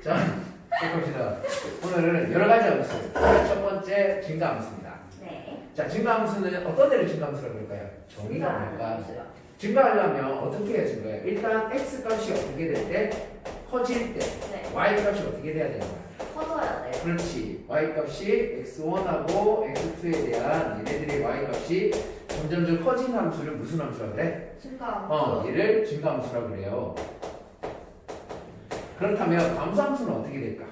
자, 봅시다. 오늘은 여러 가지 함수. 첫 번째 증가함수입니다. 네. 자, 증가함수는 어떤 애를 증가함수라고 할까요? 정의가 뭘까? 증가하려면 어떻게 해야 증가해요? 일단 x 값이 어떻게 될 때? 커질 때 네. y 값이 어떻게 돼야 되는 거야? 커져야 돼요. 그렇지. y 값이 x1하고 x2에 대한 얘네들의 y 값이 점점점 커진 함수를 무슨 함수라고 그래? 증가. 얘를 증가함수라고 그래요. 그렇다면 감소함수는 어떻게 될까?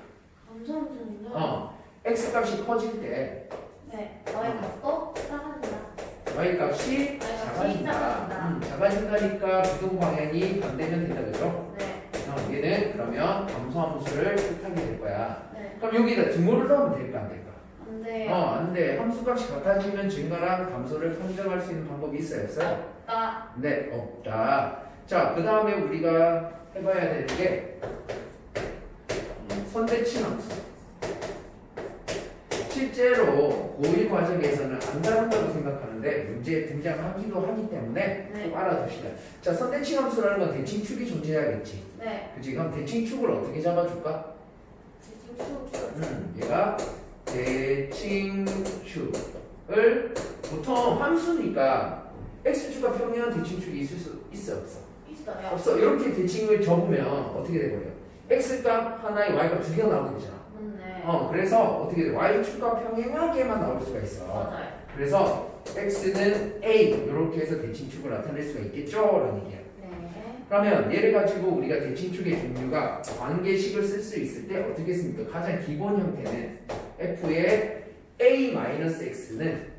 감소함수는요? x 값이 커질 때 네. 너의 값도 작아진다. y 값이 값이 작아진다. 작아진다니까 부동 방향이 반대면 된다 그죠? 네. 얘는 그러면 감소함수를 뜻하게 될 거야. 네. 그럼 여기다 등호를 넣으면 될까 안 될까? 안 돼요. 안 돼. 함수값이 같아지면 증가랑 감소를 판정할 수 있는 방법이 있어요? 없어요? 없다. 네, 없다. 자, 그 다음에 우리가 해봐야 되는 게 선대칭 함수. 실제로 고1 과정에서는 안 다룬다고 생각하는데 문제에 등장하기도 하기 때문에 네. 꼭 알아두시다. 자, 선대칭 함수라는 건 대칭축이 존재해야겠지. 네. 그치? 그럼 대칭축을 어떻게 잡아줄까? 얘가 대칭축을 보통 함수니까 x축과 평행한 대칭축이 있을 수 있어 없어? 있어요. 없어. 이렇게 대칭을 접으면 어떻게 돼버려? x값 하나에 y값 두 개가 나오게 되잖아. 네. 그래서 어떻게 돼? y축과 평행하게만 나올 수가 있어. 맞아요. 그래서 x는 a 이렇게 해서 대칭축을 나타낼 수가 있겠죠? 라는 얘기야. 네. 그러면 얘를 가지고 우리가 대칭축의 종류가 관계식을 쓸 수 있을 때 어떻게 씁니까? 가장 기본 형태는 f의 a-x는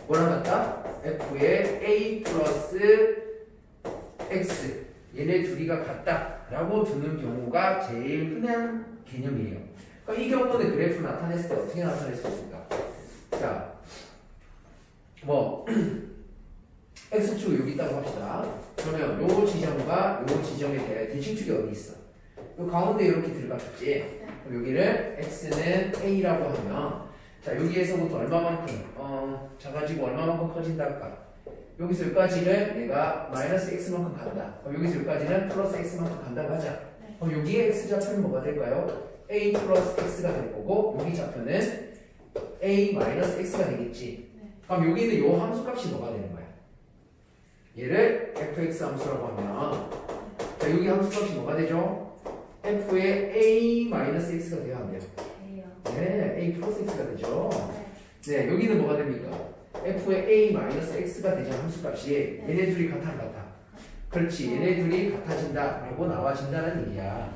뭐랑 같다? f의 a 플러스 x 얘네 둘이가 같다 라고 두는 경우가 제일 흔한 개념이에요. 그러니까 이 경우는 그래프 나타냈을 때 어떻게 나타낼 수 있을까? 자, x축이 여기 있다고 합시다. 그러면 요 지점과 요 지점에 대해 대칭축이 어디 있어? 요 가운데 이렇게 들어갔지? 그럼 여기를 x는 a라고 하면 자 여기에서부터 얼마만큼 작아지고 얼마만큼 커진다 할까? 여기서 여기까지는 얘가 마이너스 x만큼 간다. 그럼 여기서 여기까지는 플러스 x만큼 간다고 하자. 그럼 여기에 x 좌표는 뭐가 될까요? a 플러스 x가 될 거고 여기 좌표는 a 마이너스 x가 되겠지. 그럼 여기는 요 함수값이 뭐가 되는 거야? 얘를 fx 함수라고 하면 자 여기 함수값이 뭐가 되죠? f의 a 마이너스 x가 돼야 안 돼요? 네, a 플러스 x가 되죠. 네, 여기는 뭐가 됩니까? f의 a 마이너스 x가 되죠 함수값이. 얘네 둘이 같아 안 같아? 그렇지, 얘네 둘이 같아진다라고 나와진다는 얘기야.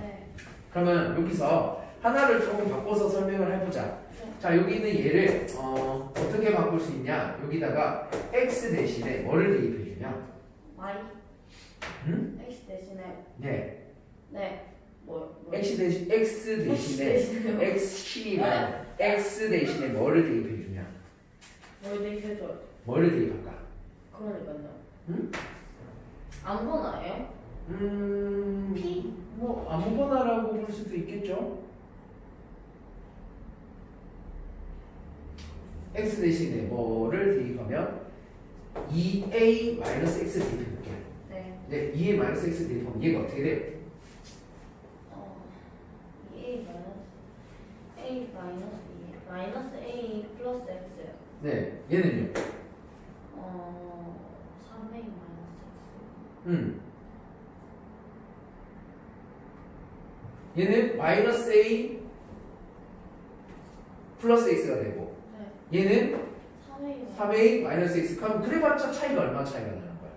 그러면 여기서 하나를 조금 바꿔서 설명을 해보자. 자, 여기는 얘를 어떻게 바꿀 수 있냐? 여기다가 x 대신에 뭐를 대입해주냐? y. 응? x 대신에. 네. 네. x 대신에 x 대신에 뭐를 대입해주냐? 뭘 대입해줘요? 뭐를 대입할까? 그러니까요. 응? 아무거나예요? P? 뭐 아무거나라고 볼 수도 있겠죠? x 대신에 뭐를 대입하면 2a 마이너스 x 대입해볼게요. 네. 네, 2a 마이너스 x 대입하면 얘가 어떻게 돼요? a 마이너스 a 플러스 x요. 네, 얘는요? 3a 마이너스 얘는 마이너스 a 플러스 x가 되고 x. 네. 얘는 3a 3a 마이너스 x. 그럼 그래봤자 차이가 얼마 차이가 나는 거야?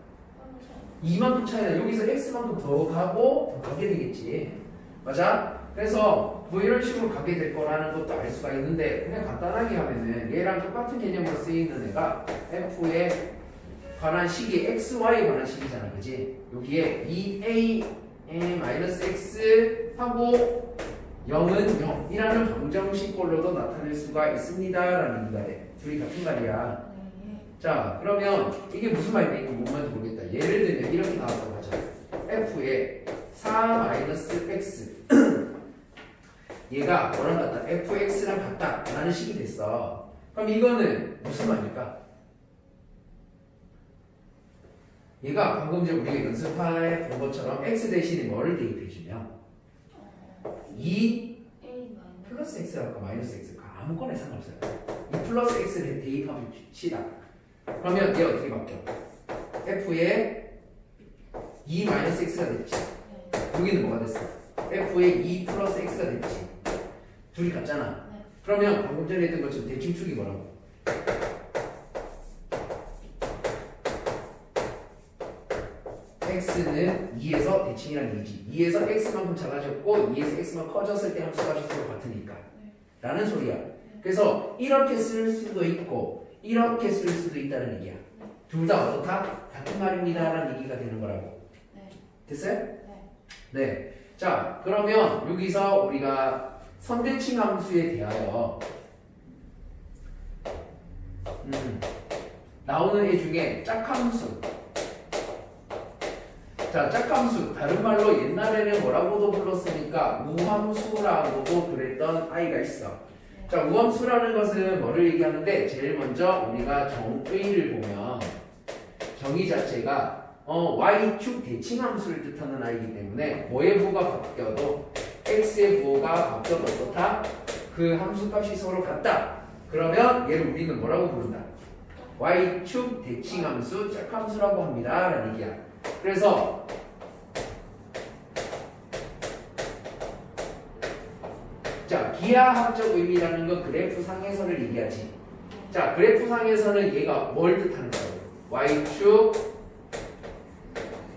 이만큼 차이나. 여기서 x만큼 더 가고 더 가게 되겠지. 맞아? 그래서 뭐 이런 식으로 가게 될 거라는 것도 알 수가 있는데 그냥 간단하게 하면은 얘랑 똑같은 개념으로 쓰이는 애가 f에 관한 식이 xy에 관한 식이잖아, 그지? 여기에 2a 마이너스 x 하고 0은 0이라는 방정식꼴로도 나타낼 수가 있습니다라는 얘기가 돼. 둘이 같은 말이야. 자, 그러면 이게 무슨 말인지 뭔 말인지 모르겠다. 예를 들면 이렇게 나왔다고 하자. f에 4-x 얘가 뭐랑 같다? fx랑 같다 라는 식이 됐어. 그럼 이거는 무슨 말일까? 얘가 방금 전에 우리가 연습해 본 것처럼 x 대신에 뭐를 대입해 주냐? 2 A 마이너스 플러스 x랄까 마이너스 x랄까 아무거나 상관없어요. 2 플러스 x를 대입합시다. 그러면 얘 어떻게 바뀌어? f에 2 마이너스 x가 됐지. 여기는 뭐가 됐어? f에 2 플러스 x가 됐지. 둘이 같잖아. 네. 그러면 방금 전에 했던 것처럼 대칭축이 뭐라고? x는 2에서 대칭이란 얘기지. 2에서 x만큼 작아졌고 2에서 x만 커졌을 때 함수가 서로 같으니까 라는 소리야. 그래서 이렇게 쓸 수도 있고 이렇게 쓸 수도 있다는 얘기야. 둘 다 어떻다? 같은 말입니다 라는 얘기가 되는 거라고. 네. 됐어요? 네. 네. 자, 그러면 여기서 우리가 선대칭 함수에 대하여 나오는 애 중에 짝함수. 자, 짝함수. 다른 말로 옛날에는 뭐라고도 불렀으니까 우함수라고도 그랬던 아이가 있어. 자, 우함수라는 것은 뭐를 얘기하는데 제일 먼저 우리가 정의를 보면 정의 자체가 y축 대칭함수를 뜻하는 아이기 때문에 뭐의 부호가 바뀌어도 x의 부호가 바뀌어도 어떻다? 그 함수값이 서로 같다. 그러면 얘를 우리는 뭐라고 부른다? y축 대칭함수 짝함수라고 합니다 라는 얘기야. 그래서 자, 기하학적 의미라는 건 그래프상에서를 얘기하지. 자, 그래프상에서는 얘가 뭘 뜻하는 거예요? y축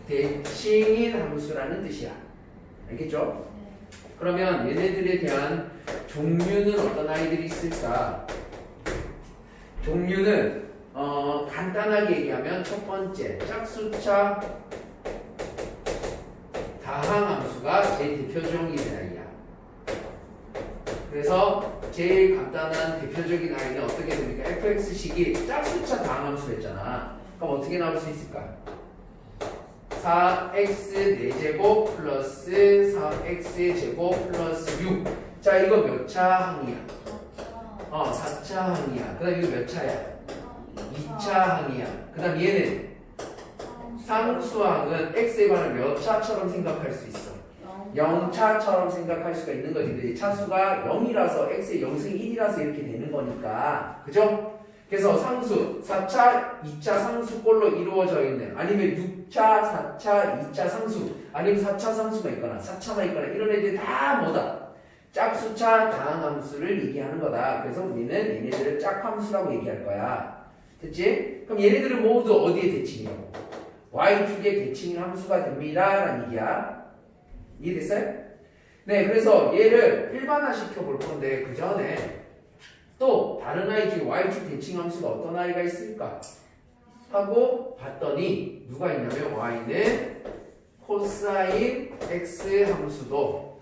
대칭인 함수라는 뜻이야. 알겠죠? 그러면 얘네들에 대한 종류는 어떤 아이들이 있을까? 종류는 간단하게 얘기하면 첫 번째 짝수차 다항함수가 제일 대표적인 아이야. 그래서 제일 간단한 대표적인 아이는 어떻게 됩니까? fx식이 짝수차 다항함수였잖아. 그럼 어떻게 나올 수 있을까? 4x 4제곱 플러스 3x 제곱 플러스 6. 자, 이거 몇 차 항이야? 4차 항이야. 그 다음 이거 몇 차야? 2차 항이야. 그 다음 얘는 상수항은 x에 관한 몇 차처럼 생각할 수 있어? 0차처럼 생각할 수가 있는 거지. 근데 차수가 0이라서 x의 0승 1이라서 이렇게 되는 거니까. 그죠? 그래서 상수 4차, 2차 상수꼴로 이루어져 있는 아니면 6차, 4차, 2차 상수 아니면 4차 상수가 있거나 4차만 있거나 이런 애들이 다 뭐다? 짝수차 다항함수를 얘기하는 거다. 그래서 우리는 얘네들을 짝함수라고 얘기할 거야. 됐지? 그럼 얘네들은 모두 어디에 대칭이라고? y축의 대칭인 함수가 됩니다 라는 얘기야. 이해됐어요? 네, 그래서 얘를 일반화시켜 볼 건데 그 전에 또 다른 아이 중에 y축 대칭 함수가 어떤 아이가 있을까 하고 봤더니 누가 있냐면 y는 코사인 x 함수도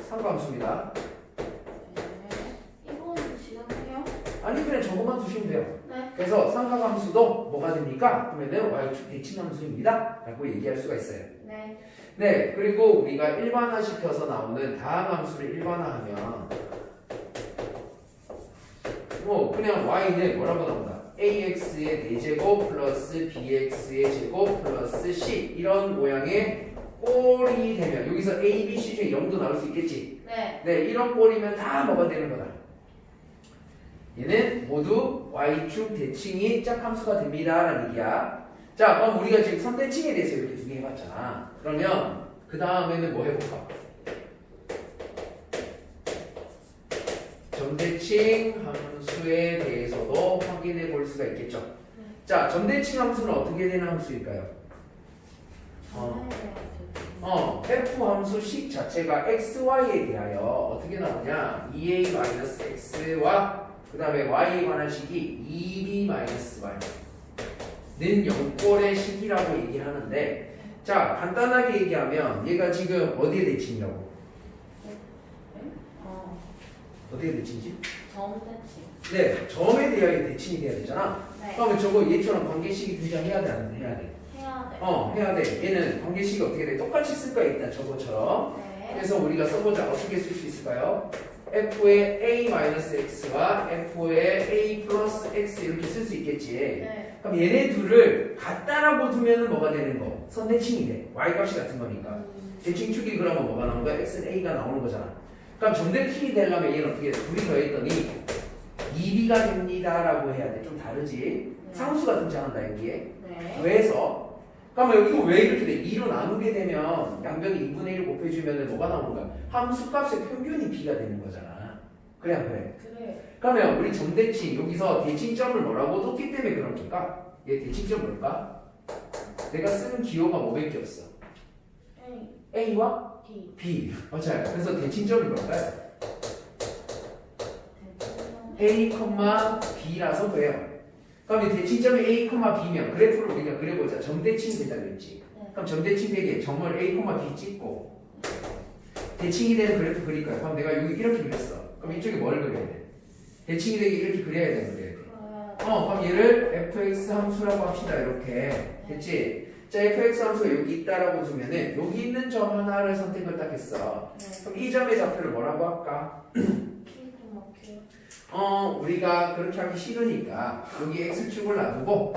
상수함수입니다. 이거는 지정해요? 아니 그냥 저것만 두시면 돼요. 네. 그래서 삼각함수도 뭐가 됩니까? 그러면은 y축 대칭 함수입니다 라고 얘기할 수가 있어요. 네. 네, 그리고 우리가 일반화시켜서 나오는 다항함수를 일반화하면 그냥 y는 뭐라고 나온다? ax의 4제곱 플러스 bx의 제곱 플러스 c 이런 모양의 꼴이 되면 여기서 a, b, c 중에 0도 나올 수 있겠지? 네. 네, 이런 꼴이면 다 뭐가 되는 거다? 얘는 모두 y축 대칭이 짝함수가 됩니다 라는 얘기야. 자, 그럼 우리가 지금 선대칭에 대해서 이렇게 두 개 해봤잖아. 그러면 그 다음에는 뭐 해볼까? 점대칭 함수에 대해서도 확인해 볼 수가 있겠죠. 자, 점대칭 함수는 어떻게 되는 함수일까요? f 함수식 자체가 xy에 대하여 어떻게 나오냐? 2a-x와 그 다음에 y에 관한 식이 2b-y는 0꼴의 식이라고 얘기하는데, 자, 간단하게 얘기하면 얘가 지금 어디에 대칭이라고? 어디에 대칭이지? 점대칭. 네, 점에 대하여 대칭이 돼야 되잖아. 네. 그러면 저거 얘처럼 관계식이 등장해야 돼, 안 해야 돼? 해야 돼. 해야 돼. 얘는 관계식이 어떻게 돼? 똑같이 쓸 거야, 일단 저거처럼. 네. 그래서 우리가 써보자. 어떻게 쓸 수 있을까요? f의 a-x와 f의 a 플러스 x 이렇게 쓸 수 있겠지. 네. 그럼 얘네 둘을 같다라고 두면은 뭐가 되는 거? 선대칭이 돼. y 값이 같은 거니까. 대칭축이 그러면 뭐가 나오는 거야? x는 a가 나오는 거잖아. 그럼 점대칭이 되려면 얘는 어떻게 돼? 둘이 더했더니 2b가 됩니다라고 해야 돼. 좀 다르지? 상수가 등장한다 여기에. 네. 왜서? 그러면 이거 왜 이렇게 돼? 2로 나누게 되면 양변이 2분의 1을 곱해주면 뭐가 나오는 거야? 함수값의 평균이 b가 되는 거잖아. 그래 안 그래? 그래. 그러면 우리 점대칭 여기서 대칭점을 뭐라고 뒀기 때문에 그런 걸까? 얘 대칭점 뭘까? 내가 쓰는 기호가 뭐밖에 없어? A. A와 D. B. 맞아요. 그래서 대칭점이 뭘까요? 대칭점. A, B라서 그래요. 그럼 이 대칭점이 A, B면 그래프를 우리가 그려보자. 점대칭이 된다고 했지. 네. 그럼 점대칭 되게 점을 A, B 찍고 대칭이 되는 그래프 그릴 거야. 그럼 내가 여기 이렇게 그렸어. 그럼 이쪽에 뭘 그려야 돼? 대칭이 되게 이렇게 그려야 돼, 그래야 돼. 그럼 얘를 fx 함수라고 합시다. 이렇게 됐지? 자, fx 함수가 여기 있다라고 두면은 여기 있는 점 하나를 선택을 딱 했어. 네. 그럼 이 점의 좌표를 뭐라고 할까? Q, Q. 우리가 그렇게 하기 싫으니까 여기 x축을 놔두고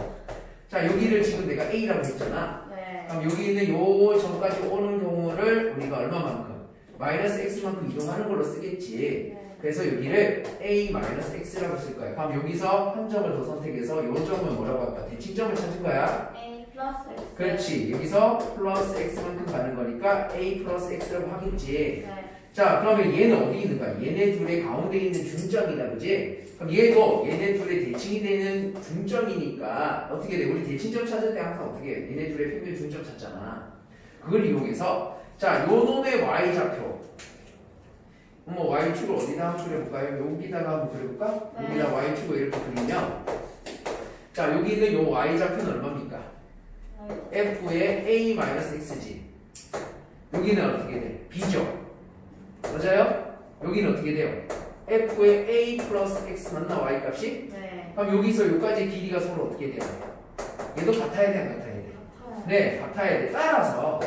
자, 여기를 지금 내가 a라고 했잖아. 네. 그럼 여기 있는 요 점까지 오는 경우를 우리가 얼마만큼? 마이너스 x만큼 이동하는 걸로 쓰겠지. 네. 그래서 여기를 a-x라고 쓸 거야. 그럼 여기서 한 점을 더 선택해서 요 점은 뭐라고 할까? 대칭점을 찾은 거야. A 플러스 X. 그렇지. 여기서 플러스 x만큼 가는 거니까 a 플러스 x라고 하겠지. 네. 자, 그러면 얘는 어디 있는 거야? 얘네 둘의 가운데 있는 중점이다, 그지? 그럼 얘도 얘네 둘의 대칭이 되는 중점이니까 어떻게 돼? 우리 대칭점 찾을 때 항상 어떻게 해? 얘네 둘의 평균 중점 찾잖아. 그걸 이용해서 자, 요 놈의 y-좌표 y축을 어디다 한번 그려볼까요? 여기다가 한번 그려볼까? 네. 여기다 y축을 이렇게 그리면 자, 여기 있는 요 y좌표는 얼마입니까? f의 a-x지. 여기는 어떻게 돼? b죠. 맞아요? 여기는 어떻게 돼요? f의 a 플러스 x 맞나? y 값이? 네. 그럼 여기서 여기까지 길이가 서로 어떻게 돼요? 얘도 같아야 돼, 안 같아야 돼? 같아요. 네, 같아야 돼. 따라서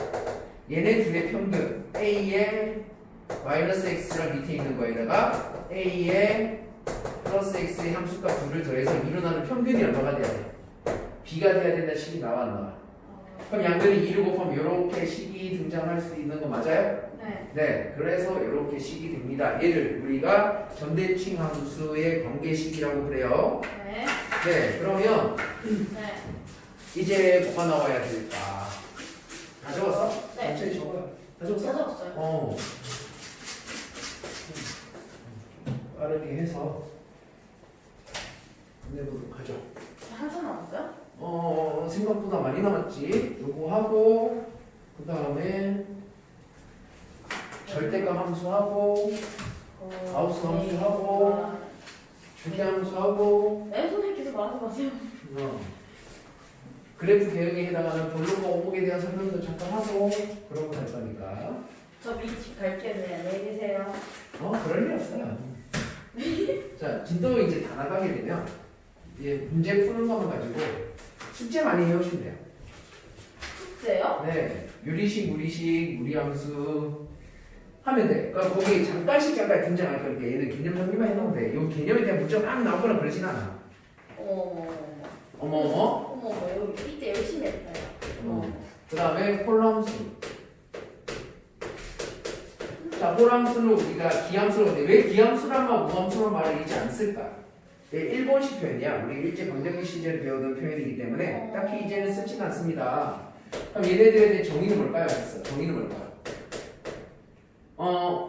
얘네 둘의 평균 a의 마이너스 x랑 밑에 있는 거에다가 a의 플러스 x의 함수값 둘을 더해서 일어나는 평균이 얼마가 돼야 돼? b가 돼야 된다는 식이 나와 안 나와? 그럼 양변이 2를 곱하면 이렇게 식이 등장할 수 있는 거 맞아요? 네. 네, 그래서 이렇게 식이 됩니다. 얘를 우리가 점대칭 함수의 관계식이라고 그래요. 네. 네, 그러면 네. 이제 뭐가 나와야 될까? 다 적었어? 네. 천천히 적어요. 다 적었어? 찾았어요. 빠르게 해서 내보도록 하죠. 한참 남았어요? 생각보다 많이 남았지. 요거 하고 그 다음에 절대값 함수하고 아웃수 함수하고 주기 함수하고 네, 선생님 계속 말하지 마세요. 그래프 개혁에 해당하는 볼륨과 오목에 대한 설명도 잠깐 하고 그러고 갈 거니까. 저 미리 집 갈게요. 네, 안녕히 계세요. 그럴 일 없어요. 자, 진도 이제 다 나가게 되면 이제 문제 푸는 것만 가지고 숙제 많이 해오시면 돼요. 숙제요? 네, 유리식, 무리식, 무리함수 하면 돼. 그러니까 거기 잠깐씩 등장할 거니까 얘는 개념 정리만 해놓으면 돼. 이 개념에 대한 문제가 막 나오거나 그러진 않아. 어머. 어머, 이때 열심히 했어요. 그 다음에 홀함수. 자, 홀함수는 우리가 기함수로 하는데 왜 기함수란만 무함수란 말을 읽지 않았을까? 일본식 표현이야. 우리 일제 강점기 시절에 배우던 표현이기 때문에 딱히 이제는 쓰진 않습니다. 그럼 얘네들에 대한 정의는 뭘까요? 정의는 뭘까요?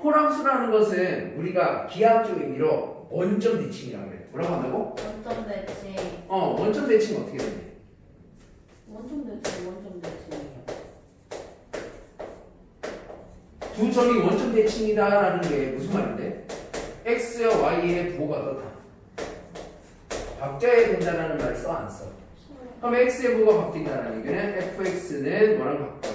홀함수라는 것은 우리가 기하학적 의미로 원점 대칭이라고 그래. 뭐라고 한다고? 원점 대칭. 원점 대칭은 어떻게 되냐? 원점 대칭이요. 두 점이 원점 대칭이다라는 게 무슨 말인데? x와 y의 부호가 어떻다? 바뀌어야 된다는 말 써 안 써? 그럼 x의 부호가 바뀐다는 얘기는 fx는 뭐랑 바뀌어?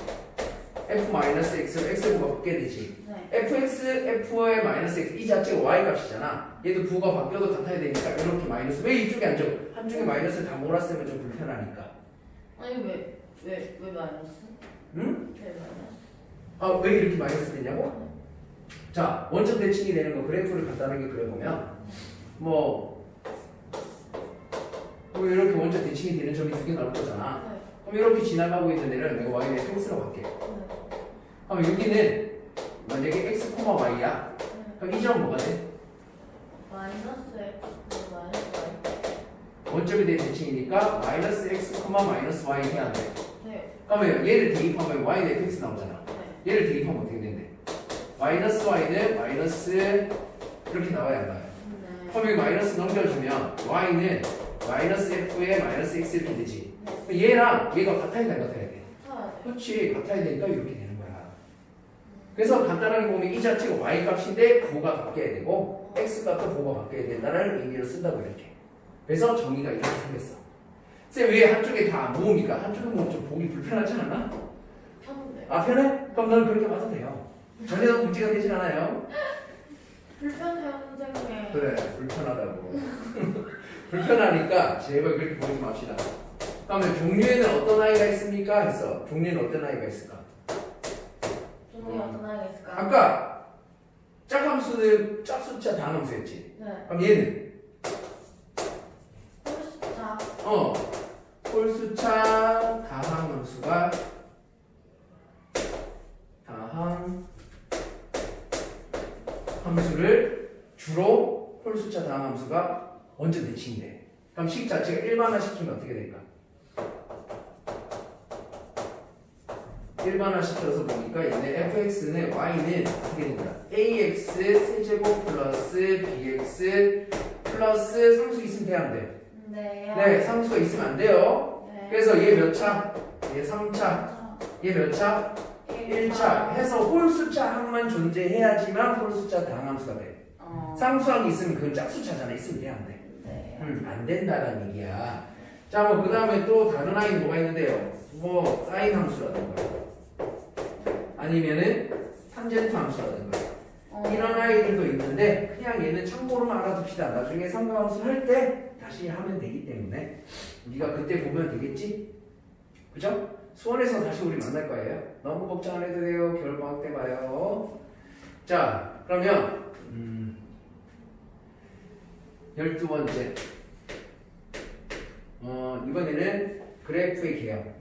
f-x로 x의 부호가 바뀌게 되지. 네. fx, f의 마이너스 x 이 자체가 y 값이잖아. 얘도 부호가 바뀌어도 같아야 되니까 이렇게 마이너스. 왜 이쪽에 안 적어? 한쪽에 마이너스 다 몰았으면 좀 불편하니까. 아니 왜 마이너스? 응? 왜 마이너스? 왜 이렇게 마이너스 되냐고? 자, 원점 대칭이 되는 거 그래프를 간단하게 그려보면 이렇게 원점 대칭이 되는 점이 두 개 나올 거잖아. 네. 그럼 이렇게 지나가고 있는 애를 내가 y의 x라고 할게. 네. 그럼 여기는 만약에 x, y야. 그럼 이 점은 뭐가 돼? 마이너스 x 마이너스 y. 원점에 대한 대칭이니까 마이너스 x, 마이너스 y 해야 돼. 네. 그러면 얘를 대입하면 y는 fx 나오잖아. 네. 얘를 대입하면 어떻게 되는데? 마이너스 y는 마이너스 이렇게 나와야 안 나와요? 네. 그럼 여기 마이너스 넘겨주면 y는 마이너스 f에 마이너스 x 이렇게 되지. 그럼 얘랑 얘가 같아야 돼, 같아야 돼? 사야 돼. 그렇지, 같아야 되니까 이렇게 되는 거야. 그래서 간단하게 보면 이 자체가 y 값인데 부호가 바뀌어야 되고 x 값도 부호가 바뀌어야 된다는 의미로 쓴다고 이렇게. 그래서 정의가 이렇게 생겼어. 쌤, 왜 한쪽에 다 안 모으니까 한쪽에 모으면 좀 보기 불편하지 않아? 편한데. 아, 편해? 그럼 넌 그렇게 봐도 돼요. 전혀 문제가 되진 않아요. 불편해요 선생님. 그래, 불편하다고. 불편하니까 제발 그렇게 보지 맙시다. 그러면 종류에는 어떤 아이가 있습니까? 했어. 종류에는 어떤 아이가 있을까? 종이 어떤 아이가 있을까? 아까 짝함수는 짝수차 다함수였지. 네. 그럼 얘는 홀수차. 홀수차 다함함수가 함수를 주로 홀수차 다함함수가 원점 대칭이래. 그럼 식 자체가 일반화시키면 어떻게 될까? 일반화시켜서 보니까 얘는 fx는 y는 어떻게 된다? ax 세제곱 플러스 bx 플러스 상수 있으면 돼야 안 돼? 네. 네, 상수가 있으면 안 돼요. 네. 그래서 얘 몇 차? 얘 3차. 얘 몇 차? 1차. 해서 홀수차 항만 존재해야지만 홀수차 다항함수가 돼. 상수항이 있으면 그건 짝수차잖아. 있으면 돼, 안 돼? 네. 안 된다는 얘기야. 자, 뭐 그 다음에 또 다른 아이는 뭐가 있는데요? 뭐 사인 함수라든가 아니면은 탄젠트 함수라든가 이런 아이들도 있는데 그냥 얘는 참고로만 알아둡시다. 나중에 삼각함수 할 때 다시 하면 되기 때문에 우리가 그때 보면 되겠지? 그죠? 수원에서 다시 우리 만날 거예요. 너무 걱정 안 해도 돼요. 겨울방학 때 봐요. 자, 그러면 12번째 이번에는 그래프의 개형.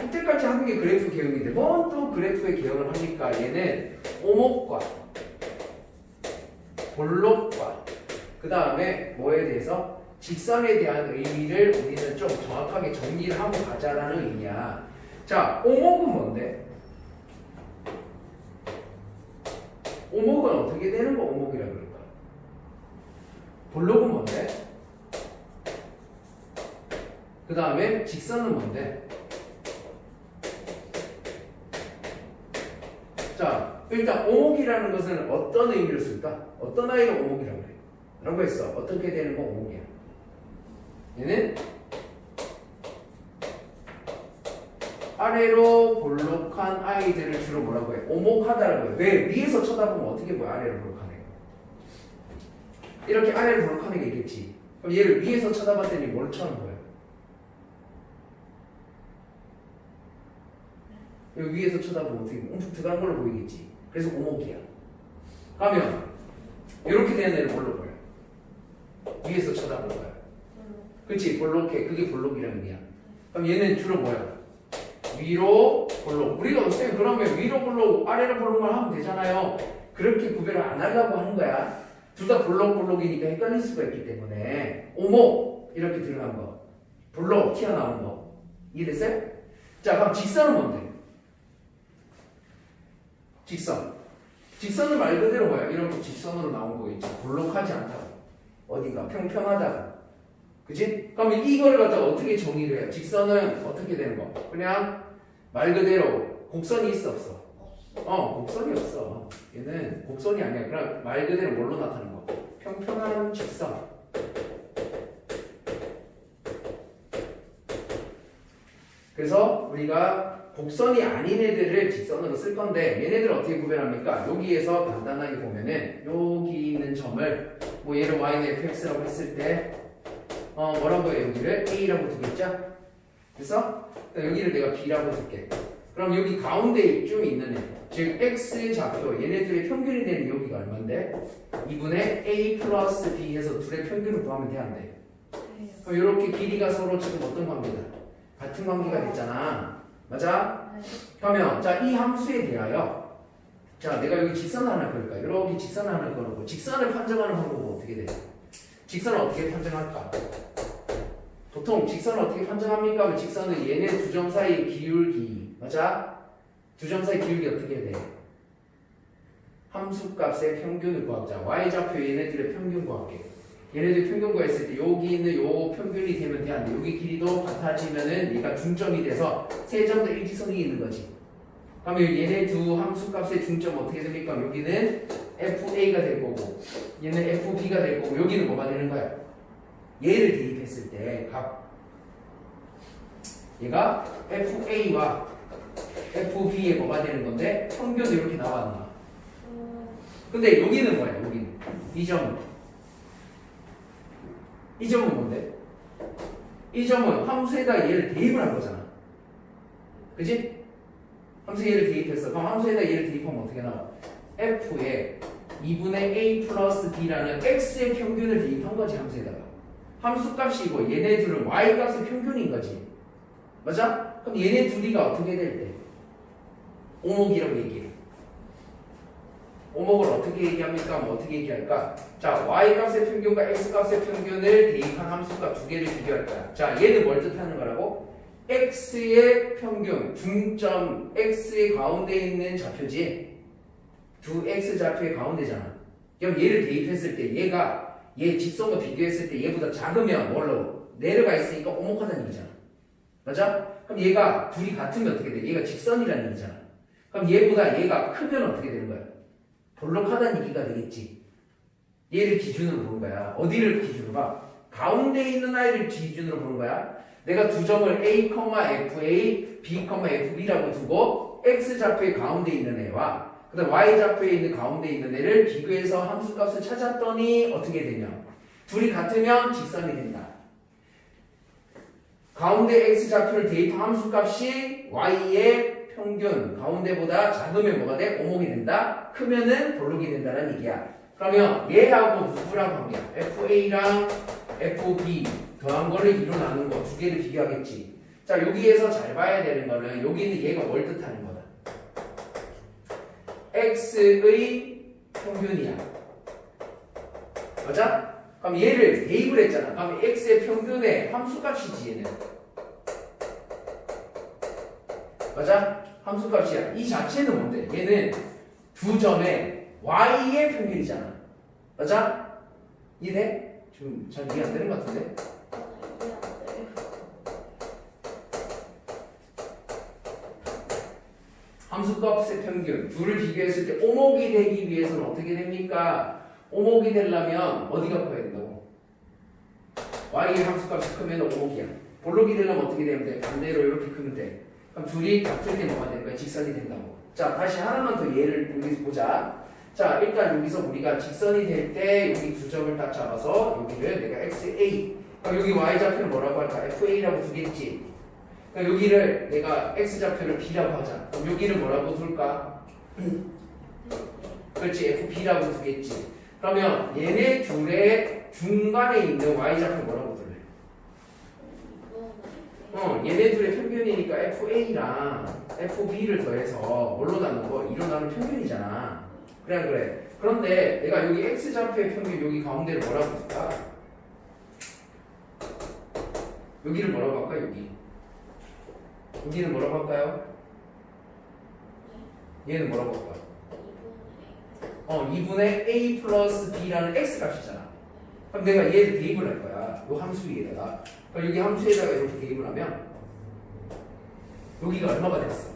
이때까지 하는 게 그래프 개형인데 뭔 또 그래프의 개형을 합니까? 얘는 오목과 볼록과 그 다음에 뭐에 대해서 직선에 대한 의미를 우리는 좀 정확하게 정리를 하고 가자라는 의미야. 자, 오목은 뭔데? 오목은 어떻게 되는 거 오목이라 그럴까? 볼록은 뭔데? 그 다음에 직선은 뭔데? 자, 일단 오목이라는 것은 어떤 의미로 쓸까? 어떤 아이가 오목이라고 그래? 라고 했어. 어떻게 되는 거 오목이야? 얘는 아래로 볼록한 아이들을 주로 뭐라고 해? 오목하다라고 해. 왜? 위에서 쳐다보면 어떻게 보여? 아래로 볼록한 애. 이렇게 아래로 볼록한 애가 있겠지. 그럼 얘를 위에서 쳐다봤더니 뭘처럼 보여? 여기 위에서 쳐다보면 어떻게 엄청 들어간 걸로 보이겠지. 그래서 오목이야. 그러면 이렇게 되는 애를 뭘로 보여? 위에서 쳐다볼 거야. 그치? 볼록해. 그게 볼록이라는 의미야. 그럼 얘는 주로 뭐야? 위로 볼록. 우리가 쌤 그러면 위로 볼록, 아래로 볼록만 하면 되잖아요. 그렇게 구별을 안 하려고 하는 거야. 둘 다 볼록이니까 헷갈릴 수가 있기 때문에 오목 이렇게 들어간 거, 볼록 튀어나오는 거 이해됐어요? 자, 그럼 직선은 뭔데? 직선은 말 그대로 뭐야? 이렇게 직선으로 나온 거 있지. 볼록하지 않다고. 어딘가 평평하다고. 그치? 그럼 이거를 갖다가 어떻게 정의를 해요? 직선은 어떻게 되는 거? 그냥 말 그대로 곡선이 있어 없어? 곡선이 없어. 얘는 곡선이 아니야. 그냥 말 그대로 뭘로 나타나는 거? 평평한 직선. 그래서 우리가 곡선이 아닌 애들을 직선으로 쓸 건데 얘네들 어떻게 구별합니까? 여기에서 간단하게 보면은 여기 있는 점을 뭐 얘를 y는 fx라고 했을 때 뭐라고 해요? 여기를 a라고 두겠죠? 그래서 여기를 내가 b라고 둘게. 그럼 여기 가운데 좀 있는 애, 즉 x 좌표 얘네들의 평균이 되는 여기가 얼마인데? 2분의 a 플러스 b 해서 둘의 평균을 구하면 돼, 안 돼? 그럼 이렇게 길이가 서로 지금 어떤 관계다? 같은 관계가 됐잖아. 맞아? 네. 그러면 자, 이 함수에 대하여 자, 내가 여기 직선을 하나 그릴까? 이렇게 직선을 하나 그리고 직선을 판정하는 방법은 어떻게 돼? 직선을 어떻게 판정할까? 보통 직선을 어떻게 판정합니까? 하면 직선은 얘네 두 점 사이의 기울기 맞아? 두 점 사이 기울기 어떻게 돼? 함수값의 평균을 구하자. y좌표 얘네들의 평균 구할게. 얘네들 평균 구했을 때 여기 있는 요 평균이 되면 돼 안 돼? 여기 길이도 같아지면은 얘가 중점이 돼서 세 점도 일직선이 있는 거지. 그러면 얘네 두 함수값의 중점 어떻게 됩니까? 여기는 FA가 될 거고 얘는 FB가 될 거고 여기는 뭐가 되는 거야? 얘를 대입했을 때 값 얘가 FA와 FB의 뭐가 되는 건데 평균이 이렇게 나왔나? 근데 여기는 뭐야? 여기는 이 점은 뭔데? 이 점은 함수에다 얘를 대입을 한 거잖아. 그지? 함수에 얘를 대입했어. 그럼 함수에다 얘를 대입하면 어떻게 나와? F에 2분의 A 플러스 B라는 X의 평균을 대입한 거지, 함수에다가. 함수값이고 얘네 둘은 Y값의 평균인 거지. 맞아? 그럼 얘네 둘이가 어떻게 될 때? 오목이라고 얘기해. 오목을 어떻게 얘기합니까? 뭐 어떻게 얘기할까? 자, Y값의 평균과 X값의 평균을 대입한 함수값 두 개를 비교할 거야. 자, 얘는 뭘 뜻하는 거라고? X의 평균, 중점 X의 가운데 있는 좌표지. 두 X 좌표의 가운데잖아. 그럼 얘를 대입했을 때 얘가 얘 직선과 비교했을 때 얘보다 작으면 뭘로? 내려가 있으니까 오목하다는 얘기잖아. 맞아? 그럼 얘가 둘이 같으면 어떻게 돼? 얘가 직선이라는 얘기잖아. 그럼 얘보다 얘가 크면 어떻게 되는 거야? 볼록하다는 얘기가 되겠지. 얘를 기준으로 보는 거야. 어디를 기준으로 봐? 가운데 있는 아이를 기준으로 보는 거야. 내가 두 점을 A, FA, B, FB라고 두고 X 좌표의 가운데 있는 애와 그 다음 Y 좌표에 있는 가운데 있는 애를 비교해서 함수값을 찾았더니 어떻게 되냐? 둘이 같으면 직선이 된다. 가운데 X 좌표를 대입한 함수값이 Y의 평균 가운데보다 작으면 뭐가 돼? 오목이 된다. 크면은 볼록이 된다는 얘기야. 그러면 얘하고 누구랑 관계야? FA랑 FB 더한 거를 2로 나눈 거 두 개를 비교하겠지. 자, 여기에서 잘 봐야 되는 거는 여기는 얘가 뭘 뜻하는 거다? X의 평균이야. 맞아? 그럼 얘를 대입을 했잖아. 그럼 X의 평균의 함수값이지 얘는. 맞아? 함수값이야. 이 자체는 뭔데? 얘는 두 점의 Y의 평균이잖아. 맞아? 이해돼? 좀 잘 이해 안 되는 것 같은데? 함수값의 평균 둘을 비교했을 때 오목이 되기 위해서는 어떻게 됩니까? 오목이 되려면 어디가 커야 된다고? Y의 함수값이 크면 오목이야. 볼록이 되려면 어떻게 되면 돼? 반대로 이렇게 크면 돼. 그럼 둘이 같을 때 뭐가 되는 거야? 직선이 된다고. 자, 다시 하나만 더 예를 여기서 보자. 자, 일단 여기서 우리가 직선이 될 때 여기 두 점을 딱 잡아서 여기를 내가 XA 그럼 여기 Y좌표는 뭐라고 할까? FA라고 두겠지. 그럼 여기를 내가 X좌표를 B라고 하자. 그럼 여기를 뭐라고 둘까? 그렇지, FB라고 두겠지. 그러면 얘네 둘의 중간에 있는 Y좌표 뭐라고 둘래? 얘네 둘의 평균이니까 FA랑 FB를 더해서 뭘로 나눈 거? 2로 나눈 평균이잖아. 그래. 그런데 내가 여기 X좌표의 평균 여기 가운데를 뭐라고 둘까? 여기를 뭐라고 할까? 여기는 뭐라고 할까요? 얘는 뭐라고 할까? 2분의 A 플러스 B라는 X값이잖아. 그럼 내가 얘를 대입을 할 거야. 요 함수 위에다가. 그럼 여기 함수에다가 이렇게 대입을 하면 여기가 얼마가 됐어?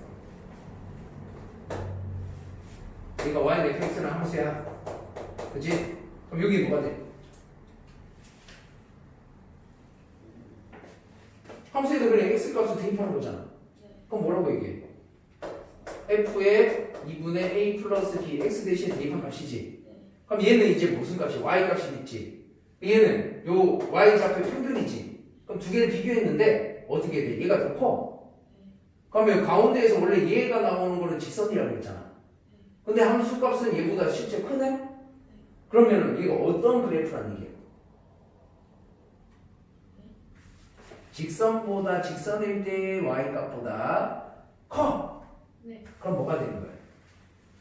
여기가 Y는 fx는 함수야. 그치? 그럼 여기 뭐가 돼? 함수에다 그냥 X값을 대입하는 거잖아. 그럼 뭐라고 얘기해? F에 2분의 A 플러스 B X 대신 대입한 값이지. 그럼 얘는 이제 무슨 값이? Y 값이겠지. 얘는 요 Y 좌표 평균이지. 그럼 두 개를 비교했는데 어떻게 돼? 얘가 더 커. 그러면 가운데에서 원래 얘가 나오는 거는 직선이라고 했잖아. 근데 함수 값은 얘보다 실제 크네? 그러면은 얘가 어떤 그래프라는 얘기야? 직선보다 직선일 때의 y값보다 커. 네. 그럼 뭐가 되는 거야?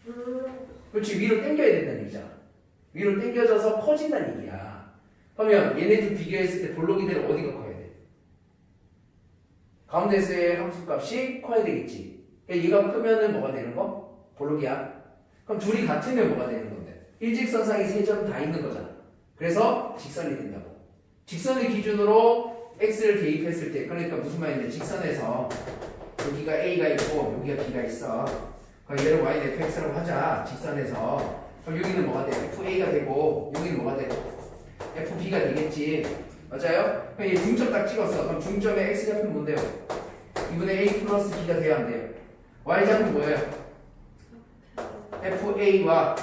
물론 그렇지, 위로 당겨야 된다는 얘기잖아. 위로 당겨져서 커진다는 얘기야. 그러면 얘네들 비교했을 때 볼록이들은 어디가 커야 돼? 가운데서의 함수값이 커야 되겠지. 그러니까 얘가 크면은 뭐가 되는 거? 볼록이야. 그럼 둘이 같으면 뭐가 되는 건데? 일직선상이 세 점 다 있는 거잖아. 그래서 직선이 된다고. 직선을 기준으로 x를 대입했을 때, 그러니까 무슨 말인데, 직선에서 여기가 a가 있고 여기가 b가 있어. 그럼 얘를 y fx라고 하자. 직선에서. 그럼 여기는 뭐가 돼? fa가 되고 여기는 뭐가 돼? fb가 되겠지. 맞아요? 그럼 얘 중점 딱 찍었어. 그럼 중점의 x좌표는 뭔데요? 2분의 a 플러스 b가 돼야 안 돼요? y좌표는 뭐예요? fa와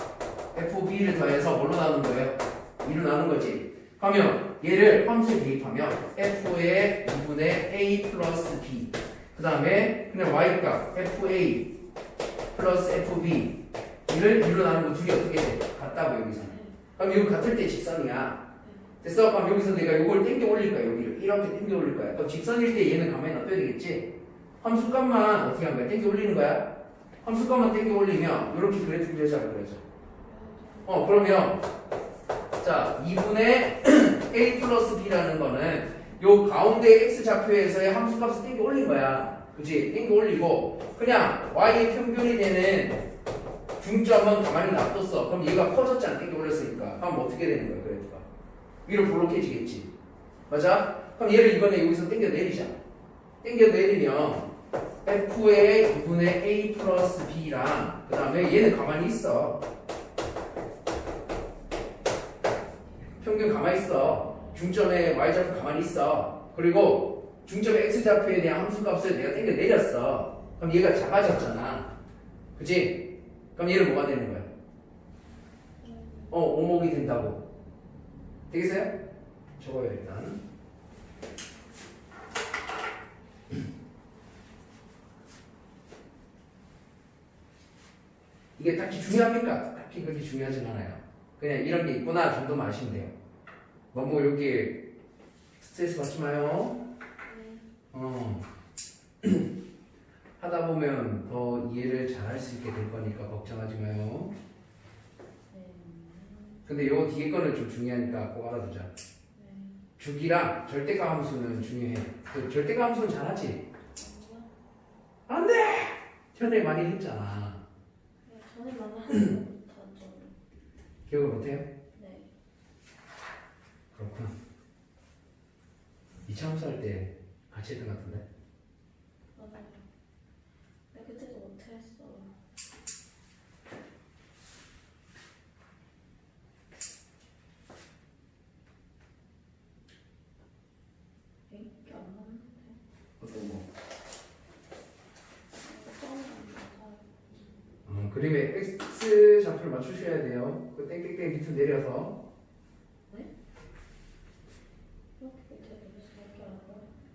fb를 더해서 뭘로 나눈 거예요? 2로 나눈 거지. 그러면 얘를 함수에 대입하면 f의 2분의 a 플러스 b, 그 다음에 그냥 y값 fa 플러스 fb 이를 2로 나누고 둘이 어떻게 돼? 같다고 여기서. 그럼 이거 같을 때 직선이야. 됐어? 그럼 여기서 내가 이걸 땡겨 올릴 거야. 여기를 이렇게 땡겨 올릴 거야. 그럼 직선일 때 얘는 가만히 놔둬야 되겠지. 함수값만 어떻게 한 거야? 땡겨 올리는 거야. 함수값만 땡겨 올리면 이렇게 그래프 그려져. 그러면 자 2분의 a 플러스 b라는 거는 요 가운데 x 좌표에서의 함수값을 땡겨 올린 거야. 그치? 땡겨 올리고 그냥 y의 평균이 되는 중점은 가만히 놔뒀어. 그럼 얘가 커졌잖아. 땡겨 올렸으니까. 그럼 어떻게 되는 거야? 그래프가 위로 볼록해지겠지. 맞아? 그럼 얘를 이번에 여기서 땡겨 내리자. 땡겨 내리면 f의 2분의 a 플러스 b랑 그 다음에 얘는 가만히 있어. 평균 가만히 있어. 중점의 y좌표 가만히 있어. 그리고 중점의 x좌표에 대한 함수값을 내가 땡겨 내렸어. 그럼 얘가 작아졌잖아. 그치? 그럼 얘는 뭐가 되는 거야? 오목이 된다고. 되겠어요? 적어요 일단. 이게 딱히 중요합니까? 딱히 그렇게 중요하진 않아요. 그냥 이런 게 있구나 정도만 아시면 돼요. 너무 여기 스트레스 받지 마요. 하다 보면 더 이해를 잘 할 수 있게 될 거니까 걱정하지 마요. 근데 요 뒤에 거는 좀 중요하니까 꼭 알아두자. 주기랑 절대값 함수는 중요해. 그 절대값 함수는 잘하지? 안 돼! 전에 많이 했잖아. 전에 많이 하는 거 기억을 못해요? 네. 그렇구나. 2차 함수 할 때 같이 했던 것 같은데? 맞아요. 근데 그때도 못했어. 이게 안 나는데. 어떤 거? 처음에 그림에 x 좌표를 맞추셔야 돼요. 그 땡땡땡 밑으로 내려서. 이렇게 되게 안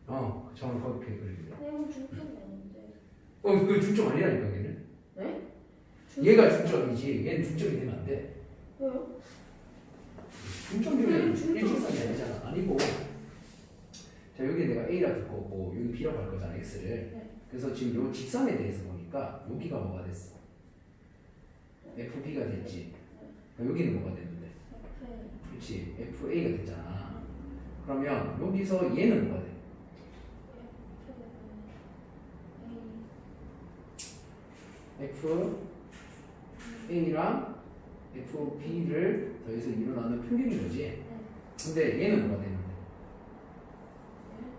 나요. 저는 그렇게 그리죠. 이건 중점이 아닌데. 그 중점 아니라니까 걔는. 네? 얘가 중점이지. 얘는 중점이 되면 안 돼. 왜요? 중점이면 일직선이 아니잖아. 아니고. 자 여기 내가 A라 줄 거고 여기 B라고 할 거잖아 X를. 네. 그래서 지금 요 직선에 대해서 보니까 여기가 뭐가 됐어? FB가 됐지. 여기는 뭐가 됐는데? 그렇지. FA가 됐잖아. 그러면 여기서 얘는 뭐가 돼? FA랑 FB를 더해서 일어나는 평균인 거지. 근데 얘는 뭐가 되는데?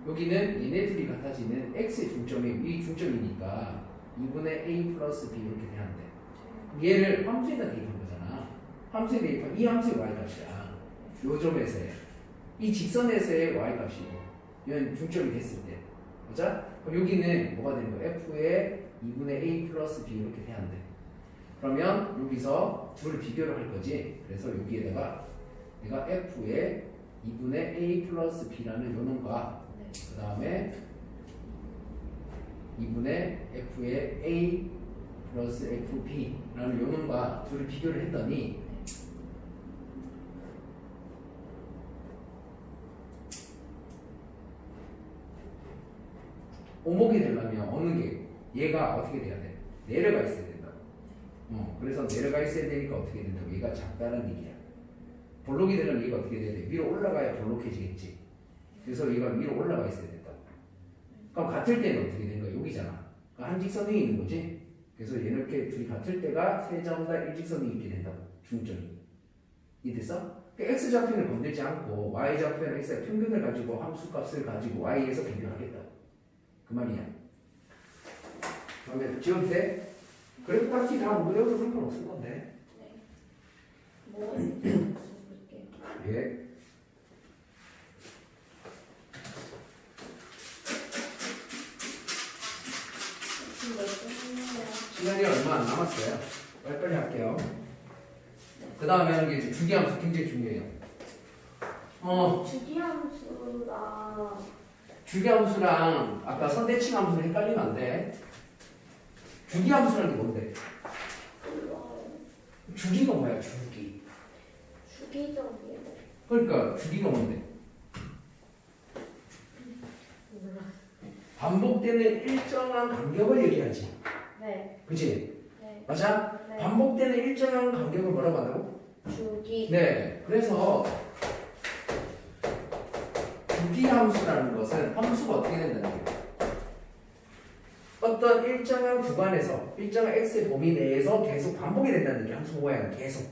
여기는 얘네 둘이 같아지는 x의 중점이 위 중점이니까 2분의 a 플러스 b 이렇게 돼야 돼. 얘를 함수에다 대입한 거잖아. 함수에 대입한 이 함수의 y값이야. 요 점에서의 이 직선에서의 y값이고 얘는 중점이 됐을 때. 맞아? 그럼 여기는 뭐가 되는 거야? f의 2분의 a 플러스 b 이렇게 돼야 돼. 그러면 여기서 둘을 비교를 할 거지. 그래서 여기에다가 내가 f의 2분의 a 플러스 b라는 요놈과 그 다음에 2분의 f의 a 플러스 fb라는 요놈과 둘을 비교를 했더니 오목이 되려면 어느 게 얘가 어떻게 돼야 돼? 내려가 있어야 된다고. 그래서 내려가 있어야 되니까 어떻게 된다고? 얘가 작다는 얘기야. 볼록이 되려면 얘가 어떻게 돼야 돼? 위로 올라가야 볼록해지겠지. 그래서 얘가 위로 올라가 있어야 된다고. 그럼 같을 때는 어떻게 되는 거야? 여기잖아. 그러니까 한직선이 있는 거지. 그래서 이렇게 둘이 같을 때가 세 점 다 일직선이 있게 된다고. 중점이. 이해됐어? x좌표는 건들지 않고 y좌표는 x의 평균을 가지고 함수값을 가지고 y에서 비교하겠다. 그 말이야. 그러면 지워도 돼? 그래도 딱히 다 못 외워도 상관없을 건데. 네. 뭐가 있는지 볼게요. 예. 시간이 얼마 안 남았어요. 빨리빨리 할게요. 그 다음에 하는 게 이제 주기함수 굉장히 중요해요. 주기함수랑 주기함수랑 아까 선대칭함수를 헷갈리면 안 돼. 주기함수라는 게 뭔데? 주기가 뭐야, 주기? 주기적이에요. 그러니까 주기가 뭔데? 반복되는 일정한 간격을 얘기하지. 네. 그치? 네. 맞아? 네. 반복되는 일정한 간격을 뭐라고 한다고? 주기. 네. 그래서 주기함수라는 것은 함수가 어떻게 된다는 얘기예요. 어떤 일정한 구간에서 일정한 x의 범위 내에서 계속 반복이 된다는 게 함수 모양은 계속.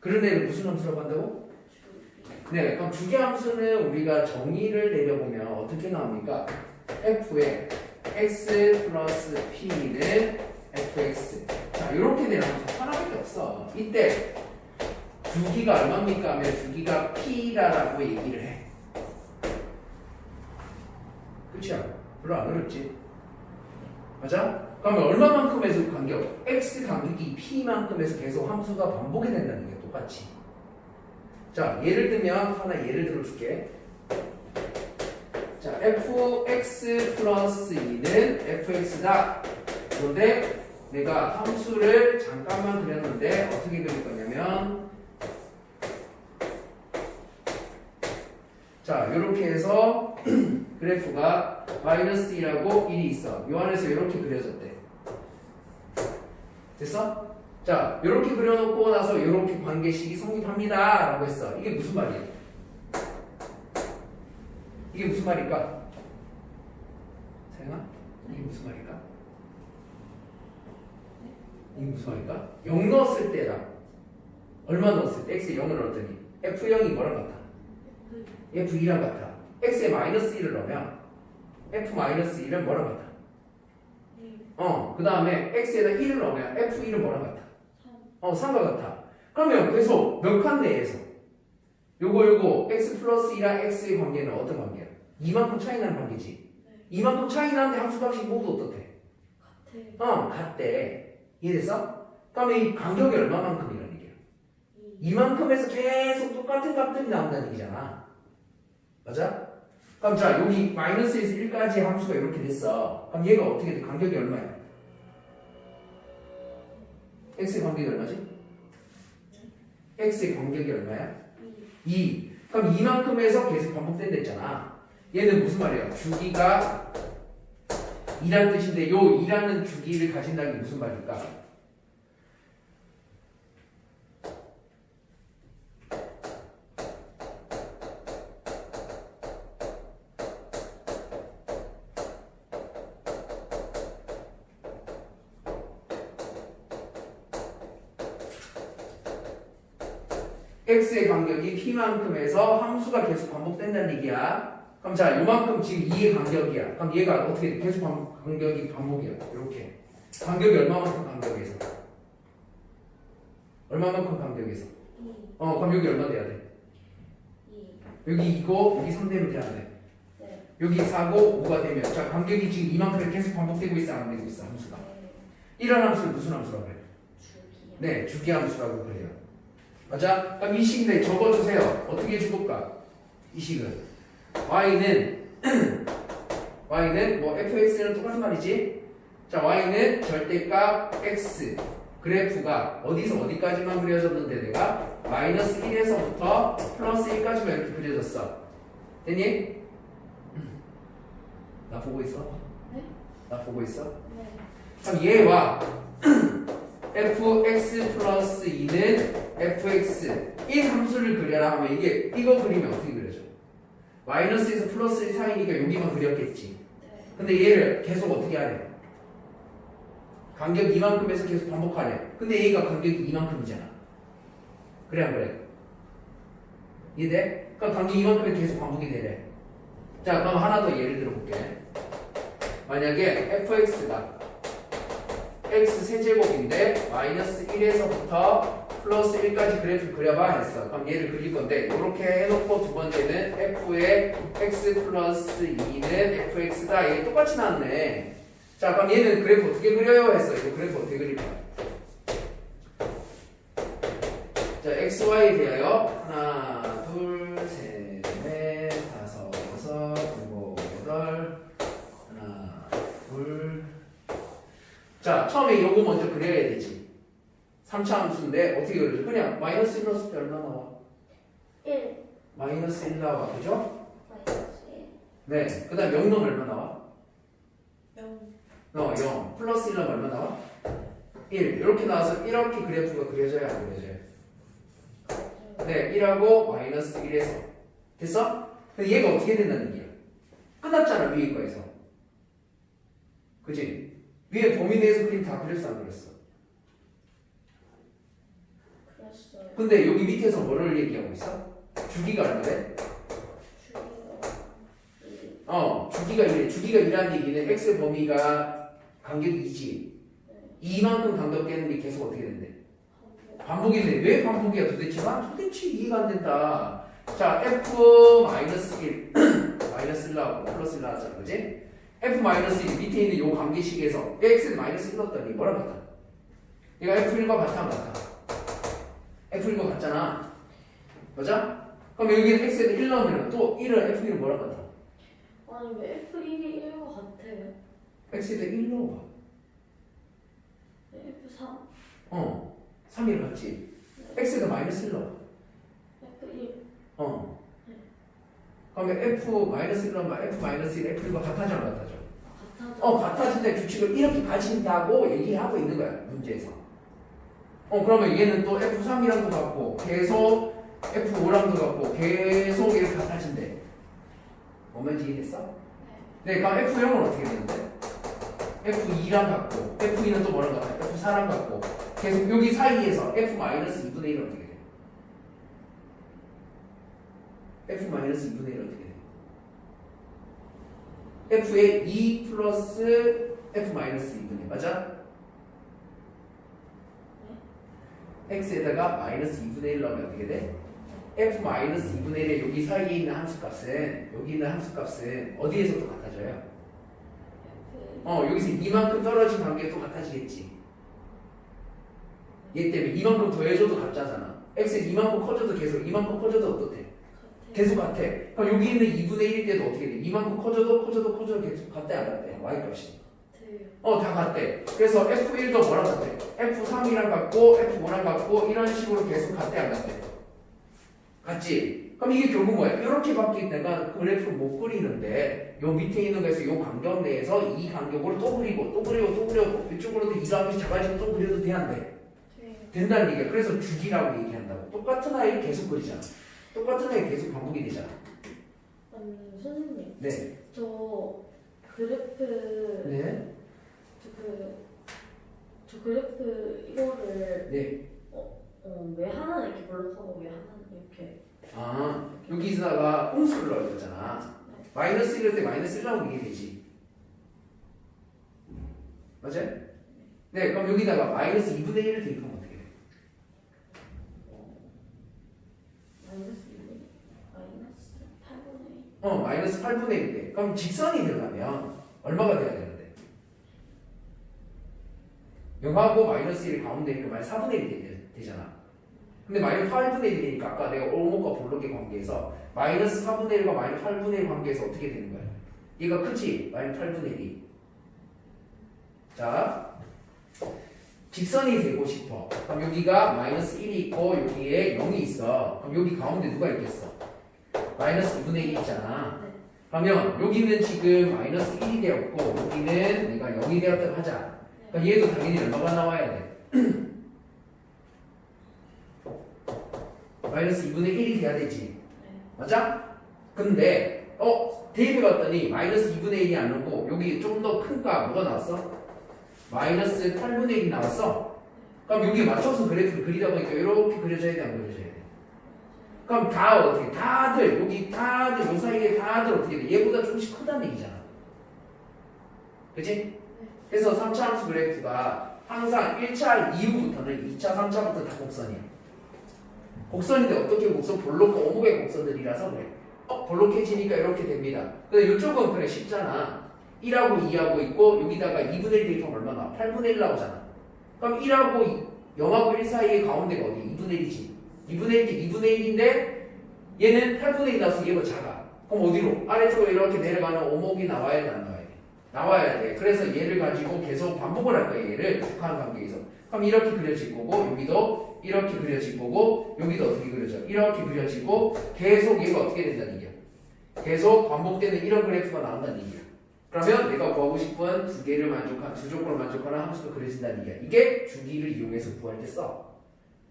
그런 애를 무슨 함수라고 한다고? 주기. 네, 그럼 주기함수는 우리가 정의를 내려보면 어떻게 나옵니까? f의 x 플러스 p는 fx. 자, 이렇게 되는 함수 하나밖에 없어. 이때 주기가 얼마입니까? 하면 주기가 p라고 얘기를 해. 그치야? 별로 안 어렵지? 맞아? 그러면 얼마만큼에서 간격? x 간격이 p만큼에서 계속 함수가 반복이 된다는 게 똑같이. 자, 예를 들면 하나 예를 들어줄게. 자, fx 플러스 2는 fx다. 그런데 내가 함수를 잠깐만 그렸는데 어떻게 그릴 거냐면, 자, 이렇게 해서 그래프가 마이너스 2라고 1이 있어. 요 안에서 이렇게 그려졌대. 됐어? 자, 이렇게 그려놓고 나서 이렇게 관계식이 성립합니다 라고 했어. 이게 무슨 말이야? 이게 무슨 말일까? 사연아? 이게 무슨 말일까? 이게 무슨 말일까? 0 넣었을 때랑 얼마 넣었을 때 x에 0을 넣었더니 f0이 뭐랑 같아? f2랑 같아. x에 마이너스 1을 넣으면 f-1은 뭐랑 같아? 그 다음에 x에다 1을 넣으면 f1은 뭐랑 같아? 3과 같아. 그러면 계속 몇 칸 내에서 요거 x 플러스 2랑 x의 관계는 어떤 관계야? 이만큼 차이 나는 관계지. 이만큼 차이 나는데 함수값이 모두 어떻대? 같대. 이해됐어? 그러면 이 간격이 얼마만큼이라는 얘기야? 이만큼에서 계속 똑같은 값들이 나온다는 얘기잖아. 맞아? 그럼 자, 여기 마이너스에서 1까지 함수가 이렇게 됐어. 그럼 얘가 어떻게 돼? 간격이 얼마야? x의 간격이 얼마지? x의 간격이 얼마야? 2. 그럼 이만큼에서 계속 반복된다 했잖아. 얘는 무슨 말이야? 주기가 2라는 뜻인데 요 2라는 주기를 가진다는 게 무슨 말일까? x의 간격이 p만큼에서 함수가 계속 반복된다는 얘기야. 그럼 자, 요만큼 지금 2의 간격이야. 그럼 얘가 어떻게 돼? 계속 간격이 반복이야. 이렇게. 간격이 얼마만큼 간격에서? 얼마만큼 간격에서? 그럼 여기 얼마 돼야 돼? 2. 여기 2고 여기 3 되면 돼야 돼. 네. 여기 4고 5가 되면 자, 간격이 지금 이만큼 계속 반복되고 있어, 안 되고 있어, 함수가. 이런 함수를 무슨 함수라고 그래? 주기요. 네, 주기함수라고 그래요. 맞아? 그럼 이 식인데 적어주세요. 어떻게 적을까? 이 식은 y는 뭐 fx는 똑같은 말이지. 자, y는 절대값 x 그래프가 어디서 어디까지만 그려졌는데 내가 마이너스 1에서부터 플러스 1까지만 이렇게 그려졌어. 됐니? 나 보고 있어? 네? 나 보고 있어? 네. 그럼 얘와 fx 플러스 2는 fx 이 함수를 그려라 하면 이거 그리면 어떻게 그려져? 마이너스에서 플러스 사이니까 여기만 그렸겠지. 네. 근데 얘를 계속 어떻게 하래? 간격 이만큼에서 계속 반복하래. 근데 얘가 간격이 이만큼이잖아. 그래 안 그래? 이해돼? 그럼 간격이 이만큼에 계속 반복이 되래. 자 그럼 하나 더 예를 들어볼게. 만약에 fx가 x 세제곱인데 마이너스 1에서부터 플러스 1까지 그래프 그려봐 했어. 그럼 얘를 그릴 건데 이렇게 해놓고 두 번째는 f의 x 플러스 2는 fx다. 얘 똑같이 나왔네. 자 그럼 얘는 그래프 어떻게 그려요 했어. 이거 그래프 어떻게 그릴까? 자 xy에 대하여 하나 둘 셋 넷 다섯 여섯 일곱 여덟 하나 둘. 자 처음에 요거 먼저 그려야 되지. 3차 함수인데 어떻게 그려져? 그냥 마이너스 1 넣었을 때 얼마 나와? 1 마이너스 1 나와. 그죠? 마이너스 1 네. 그 다음 0 넣으면 얼마 나와? 0 0 플러스 1 넣으면 얼마 나와? 1 이렇게 나와서 이렇게 그래프가 그려져야 안 그려져요? 네 1하고 마이너스 1에서 됐어? 근데 얘가 어떻게 된다는 얘기야? 끝났잖아 위에 거에서. 그치? 위에 범위 내에서 그림 다 그렸어 안 그렸어? 그랬어요. 근데 여기 밑에서 뭐를 얘기하고 있어? 주기가 얼마래? 주기가 1래. 주기가 1이라는 얘기는 x의 범위가 간격이 2지. 이만큼 간격되는데 계속 어떻게 된대? 반복인데 왜 반복이야 도대체? 도대체 이해가 안 된다. 자 f-1 마이너스 1 나오고 플러스 1 나왔잖아 그지? f-1 밑에 있는 요 관계식에서 x는 마이너스 1 넣었더니 뭐랑 같아? 얘가 f1과 같아 안 같아? f1과 같잖아 맞아? 그럼 여기는 x에는 1 넣으면 또 1은 f1은 뭐랑 같아? 아니 왜 F1이 1과 같아요? x에다 1 넣어봐. 네, F3 3일 같지? x에다 마이너스 1 넣어. F1 그러면 f-1 넣으면 f-1 f1과 같아져 안 같아져? 같아져. 같아진다는 규칙을 이렇게 가진다고 얘기하고 있는 거야 문제에서. 그러면 얘는 또 f3이랑도 같고 계속 f5랑도 같고 계속 이렇게 같아진대. 뭔 말인지 이해됐어? 네, 그럼 f0은 어떻게 되는데? f2랑 같고 f2는 또 뭐랑 같아? f4랑 같고 계속 여기 사이에서 f-2분의 1은 어떻게 돼? f-2분의 1은 어떻게 돼? f의 2 플러스 f-2분의 맞아? x에다가 마이너스 2분의 1 넣으면 어떻게 돼? f-2분의 1의 여기 사이에 있는 함수값은 여기 있는 함수값은 어디에서 또 같아져요? 여기서 이만큼 떨어진 관계가 또 같아지겠지. 얘 때문에 이만큼 더해줘도 같잖아. x는 이만큼 커져도 계속 이만큼 커져도 어떻대? 계속 같아. 그럼 여기 있는 2분의 1일 때도 어떻게 돼? 이만큼 커져도 계속 같대 안 같대? y값이. 다 같대. 그래서 f1도 뭐랑 같대? f3이랑 같고 f5랑 같고 이런 식으로 계속 같대 안 같대? 같지? 그럼 이게 결국 뭐야? 이렇게 바뀔 때가 그래프를 못 그리는데 요 밑에 있는 거에서 요 간격 내에서 이 간격으로 또 그리고 이쪽으로도 이 간격이 작아지고 또 그려도 돼 안 돼? 된다는 얘기야. 그래서 주기라고 얘기한다고. 똑같은 아이를 계속 그리잖아. 똑같은 아이 계속 반복이 되잖아. 아니 선생님 네. 저 그래프 네. 저 그래프 이거를 네. 왜 하나는 이렇게 블록하고 왜 하나는 이렇게 여기다가 홈스를 넣을 거잖아. 마이너스 1일 때 마이너스 1라고 이게 되지. 맞아요? 네, 그럼 여기다가 마이너스 2분의 1을 대입하면 어떻게 돼? 마이너스 8분의 1 마이너스 8분의 1대. 그럼 직선이 되려면 얼마가 돼야 되는데? 0하고 마이너스 1이 가운데 있고 마이너스 4분의 1이 되잖아. 근데 마이너스 8분의 1이니까 아까 내가 오목과 볼록의 관계에서 마이너스 4분의 1과 마이너스 8분의 1 관계에서 어떻게 되는 거야? 얘가 크지? 마이너스 8분의 1이. 자, 직선이 되고 싶어. 그럼 여기가 마이너스 1이 있고 여기에 0이 있어. 그럼 여기 가운데 누가 있겠어? 마이너스 2분의 1이 있잖아. 그러면 여기는 지금 마이너스 1이 되었고 여기는 내가 0이 되었다고 하자. 그러니까 얘도 당연히 얼마가 나와야 돼? 마이너스 2분의 1이 돼야 되지. 맞아? 근데 대입해봤더니 마이너스 2분의 1이 안 오고 여기 좀 더 큰 값 뭐가 나왔어? 마이너스 8분의 1이 나왔어. 그럼 여기 맞춰서 그래프를 그리다 보니까 이렇게 그려져야 돼, 안 그려져야 돼? 그럼 다 어떻게? 다들 여기 다들 요 사이에 다들 어떻게 돼? 얘보다 조금씩 크다는 얘기잖아. 그치? 그래서 3차 함수 그래프가 항상 1차 이후부터는 2차, 3차부터 다 곡선이야. 곡선인데 어떻게 곡선? 볼록 오목의 곡선들이라서 그래. 볼록해지니까 이렇게 됩니다. 근데 이쪽은 그래 쉽잖아. 1하고 2하고 있고 여기다가 2분의 1 대입하면 얼마 나와? 8분의 1 나오잖아. 그럼 1하고 0하고 1 사이의 가운데가 어디? 2분의 1이지. 2분의 1대 2분의 1인데 얘는 8분의 1 나와서 얘가 작아. 그럼 어디로? 아래쪽으로 이렇게 내려가는 오목이 나와야 돼, 안 나와야 돼? 나와야 돼. 그래서 얘를 가지고 계속 반복을 할 거야. 얘를 축하한 관계에서. 그럼 이렇게 그려질 거고 여기도 이렇게 그려질 거고 여기도 어떻게 그려져? 이렇게 그려지고 계속 얘가 어떻게 된다는 얘기야? 계속 반복되는 이런 그래프가 나온다는 얘기야. 그러면 내가 구하고 싶은 두 개를 두 조건을 만족하는 함수가 그려진다는 얘기야. 이게 주기를 이용해서 구할 때 써.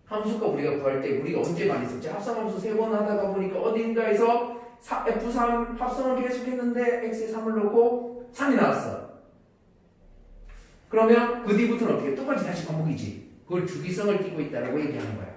함수가 우리가 구할 때 우리가 언제 많이 썼지? 합성함수 3번 하다가 보니까 어딘가에서 F3 합성을 계속 했는데 X에 3을 넣고 3이 나왔어. 그러면 그 뒤부터는 어떻게? 똑같이 다시 반복이지. 그걸 주기성을 띠고 있다라고 얘기하는 거야.